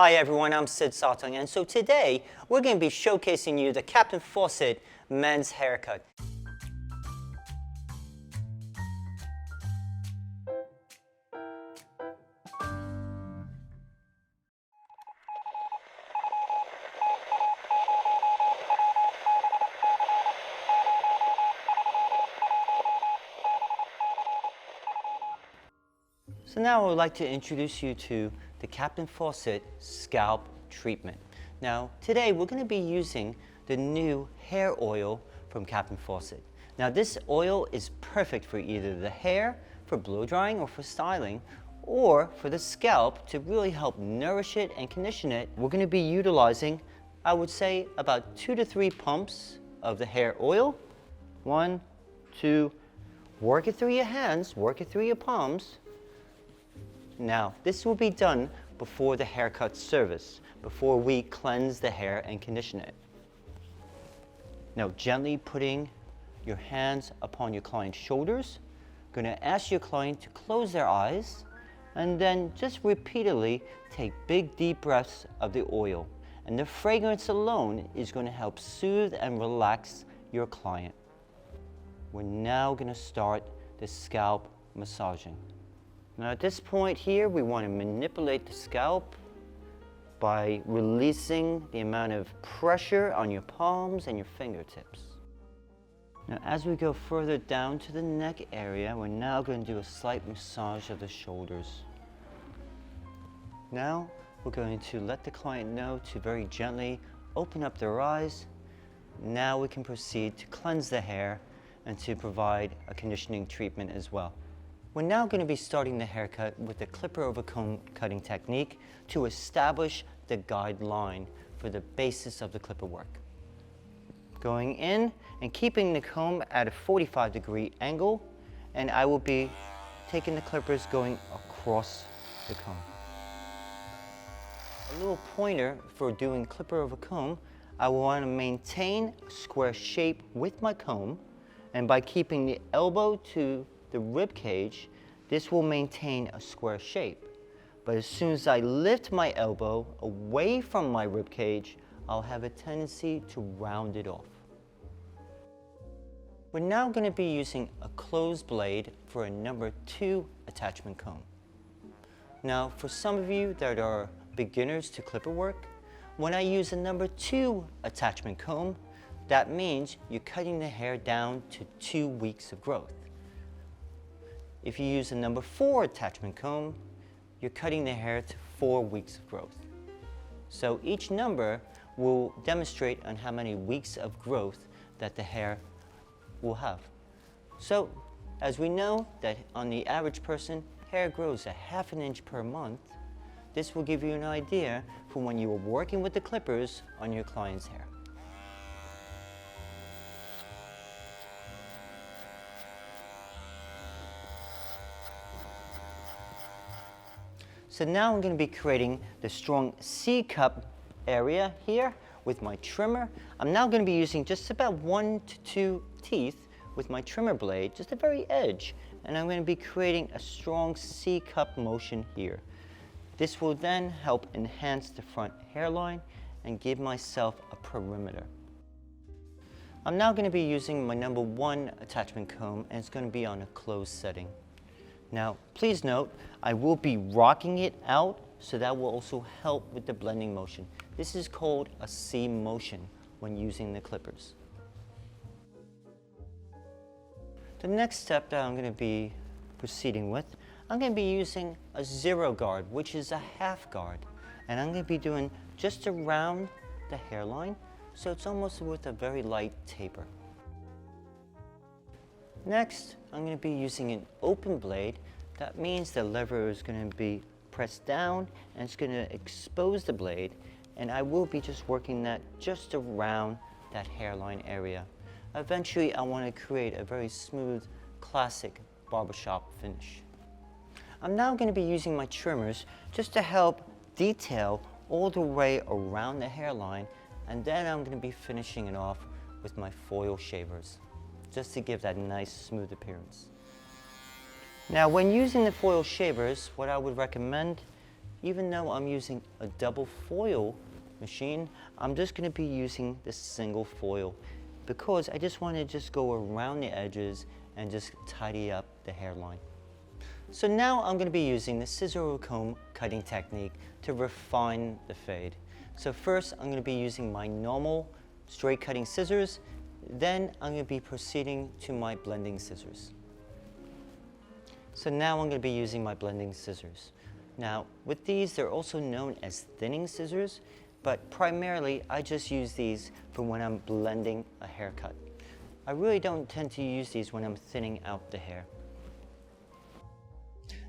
Hi everyone, I'm Sid Sottung, and so today we're going to be showcasing you the Captain Fawcett men's haircut. So now I would like to introduce you to the Captain Fawcett scalp treatment. Now today we're going to be using the new hair oil from Captain Fawcett. Now this oil is perfect for either the hair, for blow drying or for styling, or for the scalp to really help nourish it and condition it. We're going to be utilizing, I would say, about 2 to 3 pumps of the hair oil. 1, 2, work it through your hands, work it through your palms. Now, this will be done before the haircut service, before we cleanse the hair and condition it. Now, gently putting your hands upon your client's shoulders. Going to ask your client to close their eyes and then just repeatedly take big deep breaths of the oil. And the fragrance alone is going to help soothe and relax your client. We're now going to start the scalp massaging. Now at this point here, we want to manipulate the scalp by releasing the amount of pressure on your palms and your fingertips. Now as we go further down to the neck area, we're now going to do a slight massage of the shoulders. Now we're going to let the client know to very gently open up their eyes. Now we can proceed to cleanse the hair and to provide a conditioning treatment as well. We're now going to be starting the haircut with the clipper over comb cutting technique to establish the guideline for the basis of the clipper work. Going in and keeping the comb at a 45-degree angle, and I will be taking the clippers going across the comb. A little pointer for doing clipper over comb, I will want to maintain a square shape with my comb, and by keeping the elbow to the rib cage, this will maintain a square shape. But as soon as I lift my elbow away from my rib cage, I'll have a tendency to round it off. We're now going to be using a closed blade for a number 2 attachment comb. Now for some of you that are beginners to clipper work, when I use a number 2 attachment comb, that means you're cutting the hair down to 2 weeks of growth. If you use a number 4 attachment comb, you're cutting the hair to 4 weeks of growth. So each number will demonstrate on how many weeks of growth that the hair will have. So as we know that on the average person, hair grows a ½ inch per month. This will give you an idea for when you are working with the clippers on your client's hair. So now I'm going to be creating the strong C-cup area here with my trimmer. I'm now going to be using just about 1 to 2 teeth with my trimmer blade, just the very edge. And I'm going to be creating a strong C-cup motion here. This will then help enhance the front hairline and give myself a perimeter. I'm now going to be using my number 1 attachment comb, and it's going to be on a closed setting. Now, please note, I will be rocking it out, so that will also help with the blending motion. This is called a C motion when using the clippers. The next step that I'm going to be proceeding with, I'm going to be using a 0 guard, which is a half guard. And I'm going to be doing just around the hairline, so it's almost with a very light taper. Next, I'm going to be using an open blade. That means the lever is going to be pressed down and it's going to expose the blade, and I will be just working that just around that hairline area. Eventually, I want to create a very smooth, classic barbershop finish. I'm now going to be using my trimmers just to help detail all the way around the hairline, and then I'm going to be finishing it off with my foil shavers, just to give that nice smooth appearance. Now when using the foil shavers, what I would recommend even though I'm using a double foil machine, I'm just going to be using the single foil because I just want to just go around the edges and just tidy up the hairline. So now I'm going to be using the scissor or comb cutting technique to refine the fade. So first I'm going to be using my normal straight cutting scissors, then I'm going to be proceeding to my blending scissors. So now I'm going to be using my blending scissors. Now with these, they're also known as thinning scissors, but primarily I just use these for when I'm blending a haircut. I really don't tend to use these when I'm thinning out the hair.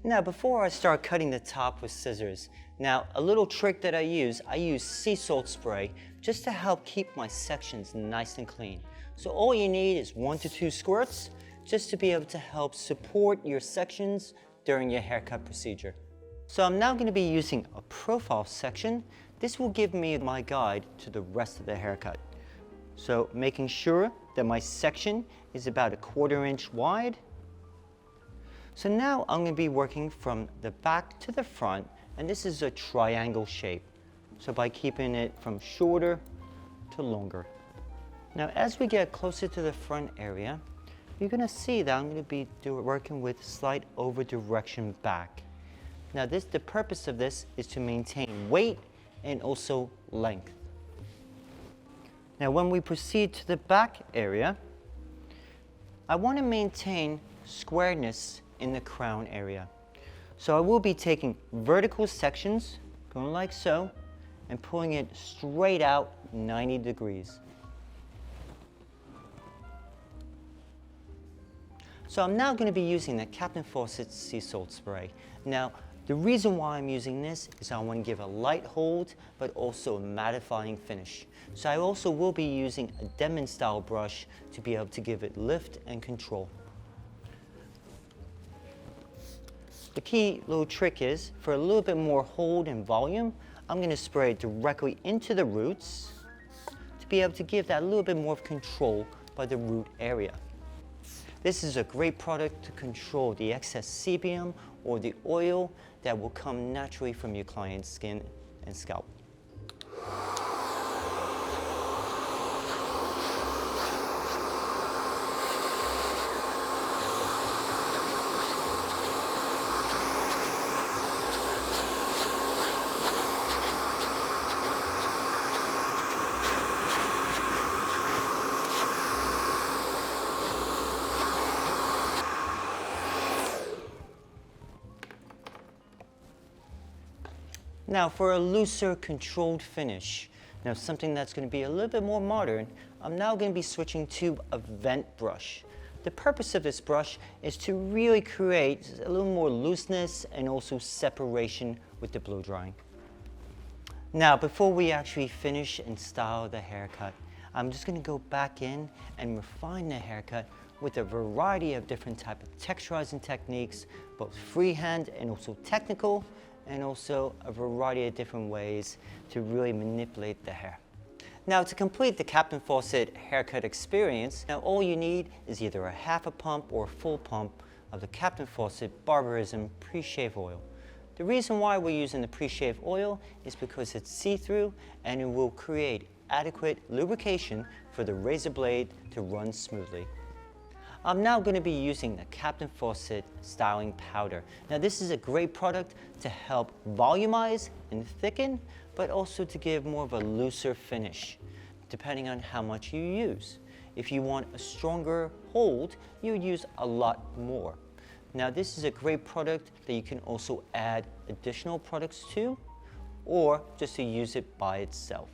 Now before I start cutting the top with scissors, now a little trick that I use sea salt spray just to help keep my sections nice and clean. So all you need is 1 to 2 squirts just to be able to help support your sections during your haircut procedure. So I'm now going to be using a profile section. This will give me my guide to the rest of the haircut. So making sure that my section is about 1/4 inch wide. So now I'm going to be working from the back to the front, and this is a triangle shape. So by keeping it from shorter to longer. Now as we get closer to the front area, you're going to see that I'm going to be working with slight over direction back. Now the purpose of this is to maintain weight and also length. Now when we proceed to the back area, I want to maintain squareness in the crown area. So I will be taking vertical sections, going like so, and pulling it straight out 90 degrees. So I'm now going to be using the Captain Fawcett Sea Salt Spray. Now, the reason why I'm using this is I want to give a light hold, but also a mattifying finish. So I also will be using a Denman style brush to be able to give it lift and control. The key little trick is, for a little bit more hold and volume, I'm going to spray it directly into the roots to be able to give that little bit more of control by the root area. This is a great product to control the excess sebum or the oil that will come naturally from your client's skin and scalp. Now for a looser, controlled finish, now something that's going to be a little bit more modern, I'm now going to be switching to a vent brush. The purpose of this brush is to really create a little more looseness and also separation with the blow drying. Now before we actually finish and style the haircut, I'm just going to go back in and refine the haircut with a variety of different types of texturizing techniques, both freehand and also technical, and also a variety of different ways to really manipulate the hair. Now to complete the Captain Fawcett haircut experience, now all you need is either a half a pump or a full pump of the Captain Fawcett Barberism pre-shave oil. The reason why we're using the pre-shave oil is because it's see-through and it will create adequate lubrication for the razor blade to run smoothly. I'm now going to be using the Captain Fawcett styling powder. Now this is a great product to help volumize and thicken, but also to give more of a looser finish, depending on how much you use. If you want a stronger hold, you would use a lot more. Now this is a great product that you can also add additional products to, or just to use it by itself.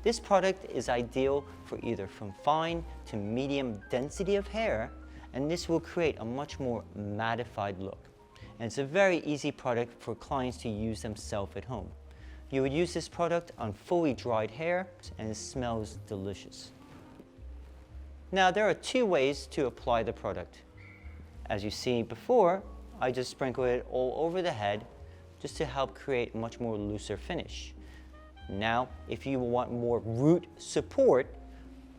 This product is ideal for either from fine to medium density of hair, and this will create a much more mattified look. And it's a very easy product for clients to use themselves at home. You would use this product on fully dried hair, and it smells delicious. Now there are 2 ways to apply the product. As you see before, I just sprinkle it all over the head just to help create a much more looser finish. Now, if you want more root support,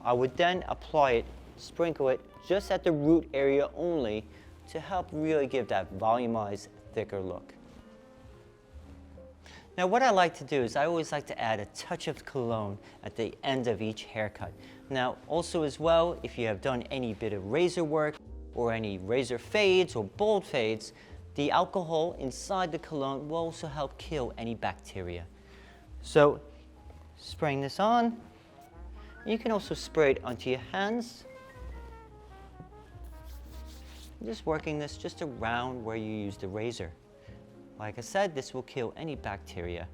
I would then apply it, sprinkle it just at the root area only to help really give that volumized, thicker look. Now what I like to do is I always like to add a touch of cologne at the end of each haircut. Now also as well, if you have done any bit of razor work or any razor fades or bald fades, the alcohol inside the cologne will also help kill any bacteria. So spraying this on, you can also spray it onto your hands. Just working this just around where you use the razor. Like I said, this will kill any bacteria.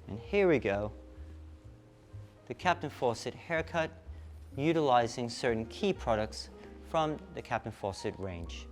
And here we go. The Captain Fawcett haircut, utilizing certain key products from the Captain Fawcett range.